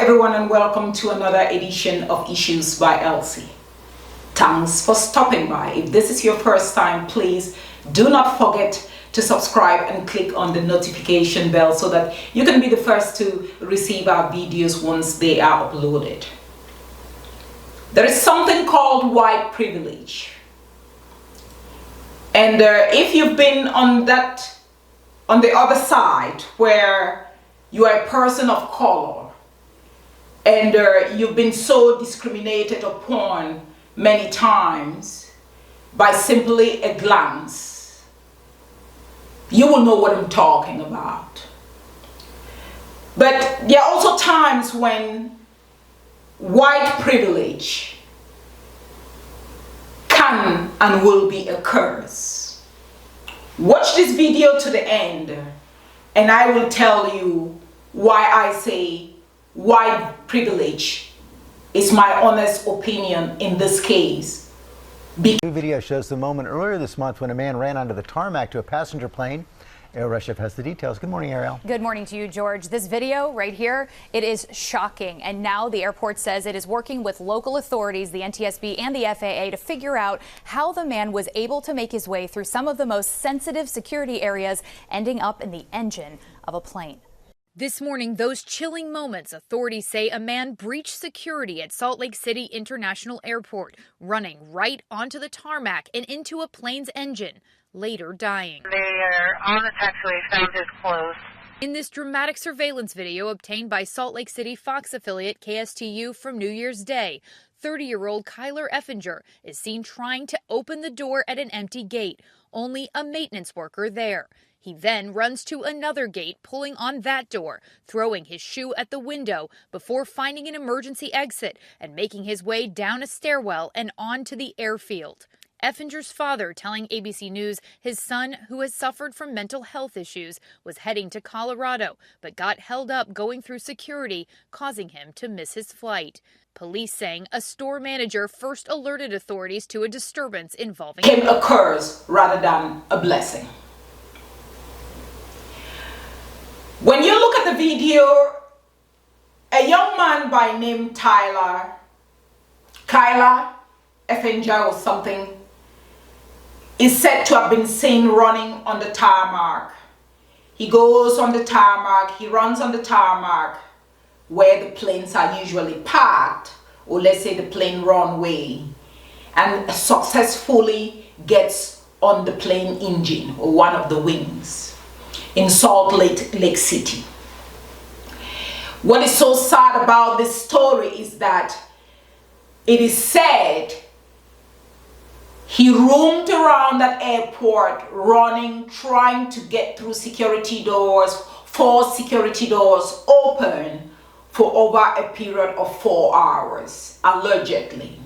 everyone and welcome to another edition of Issues by Elsie. Thanks for stopping by. If this is your first time, please do not forget to subscribe and click on the notification bell so that you can be the first to receive our videos once they are uploaded. There is something called white privilege. And if you've been on the other side where you are a person of color and you've been so discriminated upon many times by simply a glance, you will know what I'm talking about. But there are also times when white privilege can and will be a curse. Watch this video to the end and I will tell you why I say white privilege is my honest opinion in this case. New video shows the moment earlier this month when a man ran onto the tarmac to a passenger plane. Ariel Reshef has the details. Good morning, Ariel. Good morning to you, George. This video right here, it is shocking. And now the airport says it is working with local authorities, the NTSB and the FAA, to figure out how the man was able to make his way through some of the most sensitive security areas, ending up in the engine of a plane. This morning, those chilling moments, authorities say a man breached security at Salt Lake City International Airport, running right onto the tarmac and into a plane's engine, later dying. They are on the taxiway, found his clothes. In this dramatic surveillance video obtained by Salt Lake City Fox affiliate KSTU from New Year's Day, 30-year-old Kyler Effinger is seen trying to open the door at an empty gate, only a maintenance worker there. He then runs to another gate, pulling on that door, throwing his shoe at the window before finding an emergency exit and making his way down a stairwell and onto the airfield. Effinger's father telling ABC News his son, who has suffered from mental health issues, was heading to Colorado, but got held up going through security, causing him to miss his flight. Police saying a store manager first alerted authorities to a disturbance involving a curse rather than a blessing. When you look at the video, a young man by name Kyler Effinger or something is said to have been seen running on the tarmac. He goes on the tarmac, he runs on the tarmac where the planes are usually parked, or let's say the plane runway, and successfully gets on the plane engine or one of the wings in Salt Lake City. What is so sad about this story is that it is said he roamed around that airport running, trying to get through security doors, 4 security doors open for over a period of 4 hours, allegedly.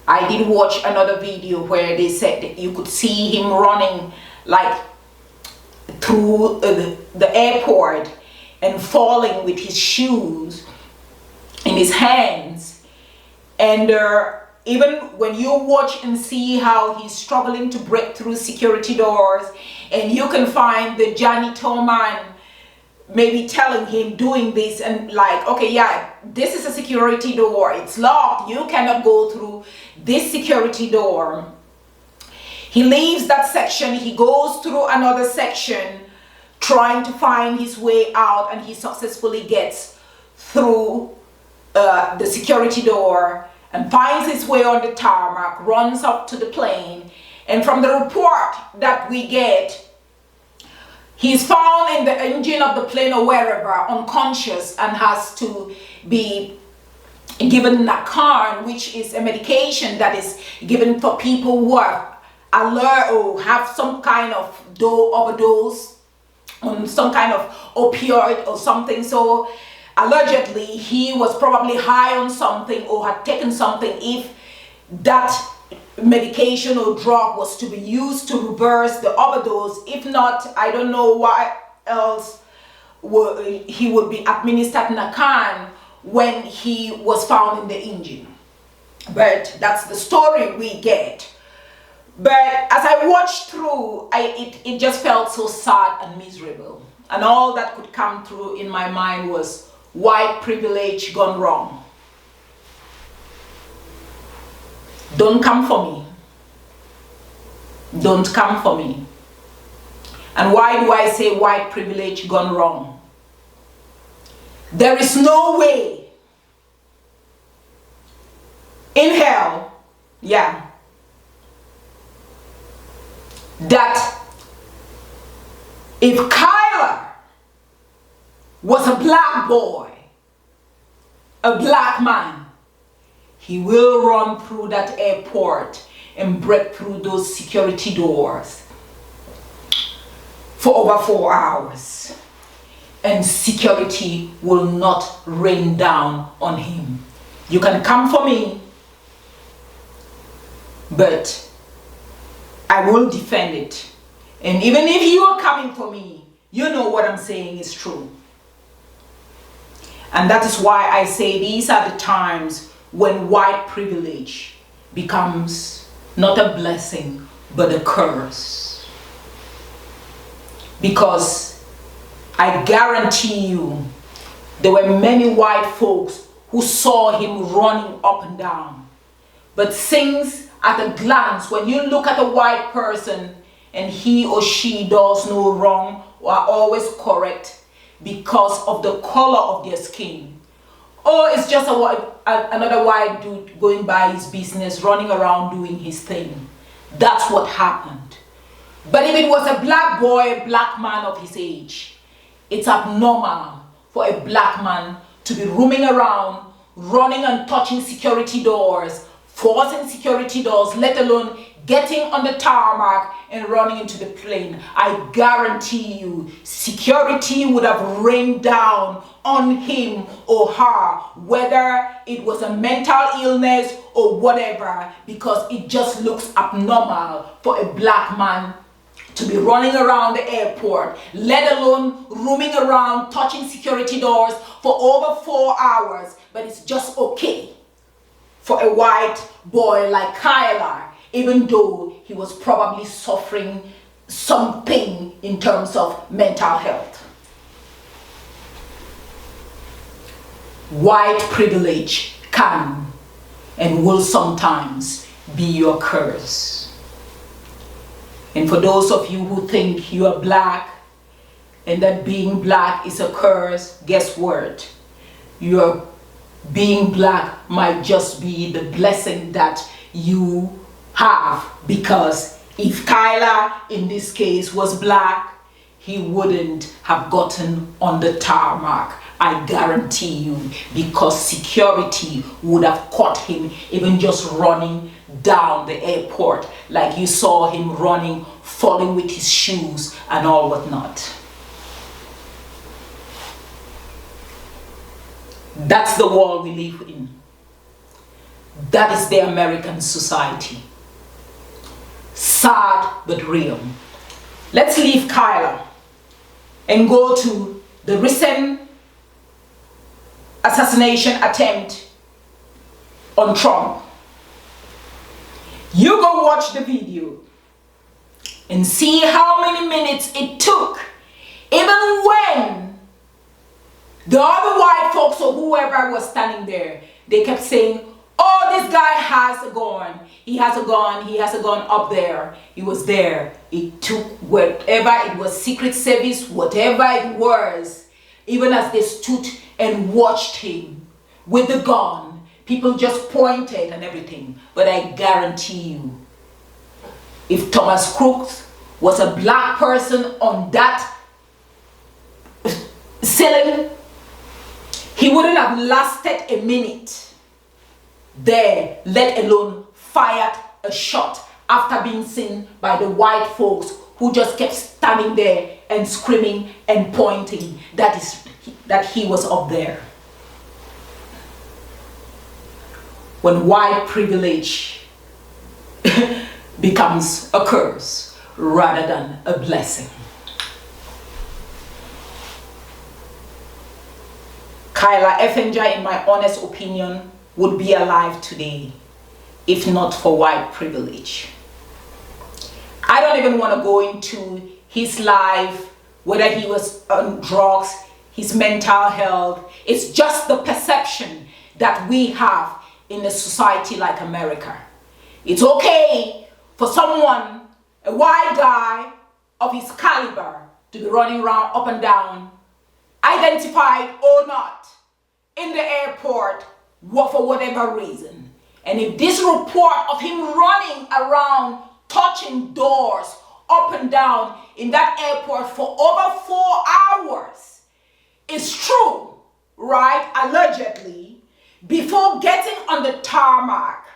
I did watch another video where they said that you could see him running like through the airport and falling with his shoes in his hands. And even when you watch and see how he's struggling to break through security doors, and you can find the janitor man maybe telling him doing this and like, okay, yeah, this is a security door, it's locked, you cannot go through this security door. He leaves that section, he goes through another section trying to find his way out, and he successfully gets through the security door and finds his way on the tarmac, runs up to the plane, and from the report that we get, he's found in the engine of the plane or wherever, unconscious, and has to be given Narcan, which is a medication that is given for people who are alert or have some kind of overdose on some kind of opioid or something. So allegedly he was probably high on something or had taken something if that medication or drug was to be used to reverse the overdose. If not, I don't know why else he would be administered Narcan when he was found in the engine. But that's the story we get. But as I watched through, it just felt so sad and miserable. And all that could come through in my mind was, white privilege gone wrong. Don't come for me. Don't come for me. And why do I say white privilege gone wrong? There is no way in hell, that if Kyler was a black boy, a black man, he will run through that airport and break through those security doors for over 4 hours, and security will not rain down on him. You can come for me, but I will defend it. And even if you are coming for me, you know what I'm saying is true. And that is why I say these are the times when white privilege becomes not a blessing, but a curse. Because I guarantee you, there were many white folks who saw him running up and down. But since at a glance, when you look at a white person and he or she does no wrong or are always correct because of the color of their skin, or it's just another white dude going by his business, running around doing his thing. That's what happened. But if it was a black boy, a black man of his age, it's abnormal for a black man to be roaming around, running and touching security doors, forcing security doors, let alone getting on the tarmac and running into the plane. I guarantee you, security would have rained down on him or her, whether it was a mental illness or whatever, because it just looks abnormal for a black man to be running around the airport, let alone roaming around, touching security doors for over 4 hours. But it's just okay for a white boy like Kyler, even though he was probably suffering something in terms of mental health. White privilege can and will sometimes be your curse. And for those of you who think you are black and that being black is a curse, guess what? Your being black might just be the blessing that you have, because if Kyler in this case was black, he wouldn't have gotten on the tarmac. I guarantee you, because security would have caught him even just running down the airport, like you saw him running, falling with his shoes and all whatnot. That's the world we live in. That is the American society. Sad but real. Let's leave Kyler and go to the recent assassination attempt on Trump. You go watch the video and see how many minutes it took, even when the other white folks or whoever was standing there, they kept saying, oh, this guy has a gun. He has a gun. He has a gun up there. He was there. It took whatever it was, Secret Service, whatever it was, even as they stood and watched him with the gun, people just pointed and everything. But I guarantee you, if Thomas Crooks was a black person on that ceiling, he wouldn't have lasted a minute there, let alone fired a shot after being seen by the white folks who just kept standing there and screaming and pointing that he was up there. When white privilege becomes a curse rather than a blessing. Kyler Effinger, in my honest opinion, would be alive today if not for white privilege. I don't even want to go into his life, whether he was on drugs, his mental health. It's just the perception that we have in a society like America. It's okay for someone, a white guy of his caliber, to be running around up and down, identified or not, in the airport for whatever reason. And if this report of him running around, touching doors up and down in that airport for over 4 hours is true, right, allegedly, before getting on the tarmac,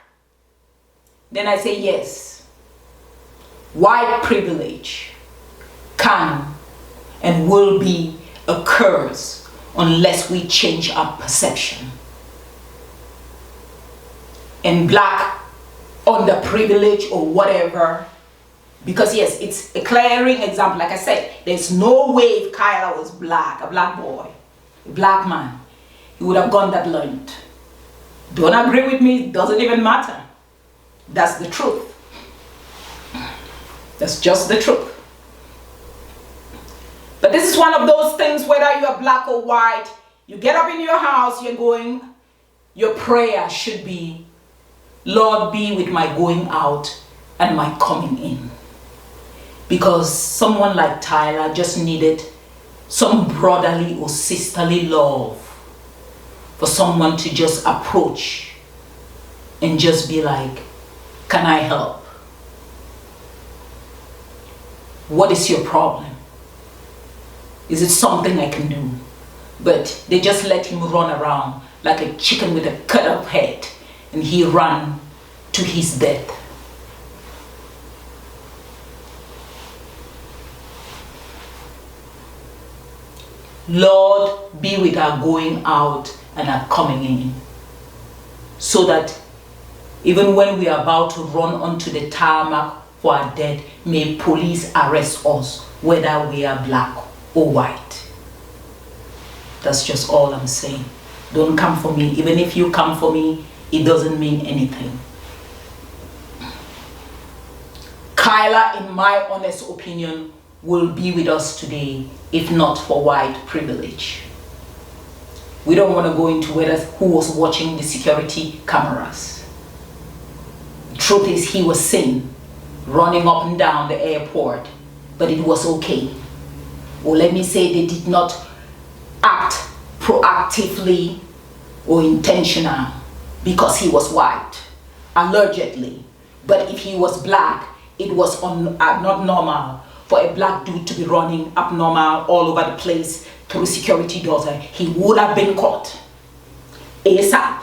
then I say yes, white privilege can and will be a curse unless we change our perception. And black, underprivileged or whatever, because yes, it's a glaring example. Like I said, there's no way if Kyla was black, a black boy, a black man, he would have gone that length. Don't agree with me, it doesn't even matter. That's the truth. That's just the truth. But this is one of those things, whether you're black or white, you get up in your house, you're going, your prayer should be, Lord, be with my going out and my coming in. Because someone like Tyler just needed some brotherly or sisterly love for someone to just approach and just be like, can I help? What is your problem? Is it something I can do? But they just let him run around like a chicken with a cut off head, and he ran to his death. Lord, be with our going out and our coming in, so that even when we are about to run onto the tarmac for our death, may police arrest us, whether we are black or white. That's just all I'm saying. Don't come for me. Even if you come for me, it doesn't mean anything. Kyla, in my honest opinion, will be with us today if not for white privilege. We don't want to go into who was watching the security cameras. The truth is, he was seen running up and down the airport, but it was okay. Or let me say, they did not act proactively or intentional because he was white, allegedly. But if he was black, it was not normal for a black dude to be running abnormal all over the place through security doors. He would have been caught ASAP.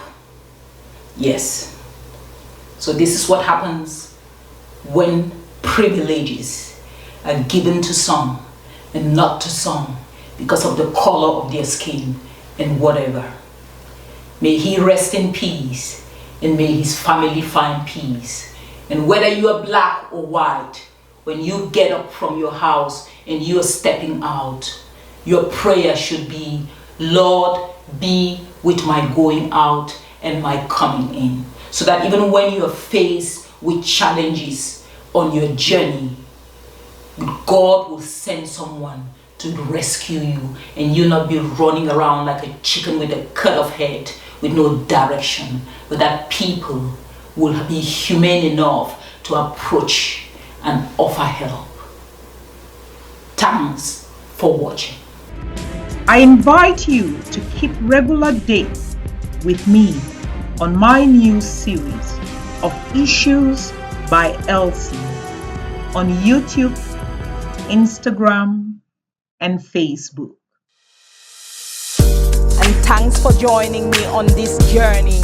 Yes. So this is what happens when privileges are given to some and not to some because of the color of their skin and whatever. May he rest in peace, and may his family find peace. And whether you are black or white, when you get up from your house and you are stepping out, your prayer should be, Lord, be with my going out and my coming in. So that even when you are faced with challenges on your journey, God will send someone to rescue you, and you not be running around like a chicken with a cut off head with no direction, but that people will be humane enough to approach and offer help. Thanks for watching. I invite you to keep regular dates with me on my new series of Issues by Elsie on YouTube, Instagram, and Facebook. And thanks for joining me on this journey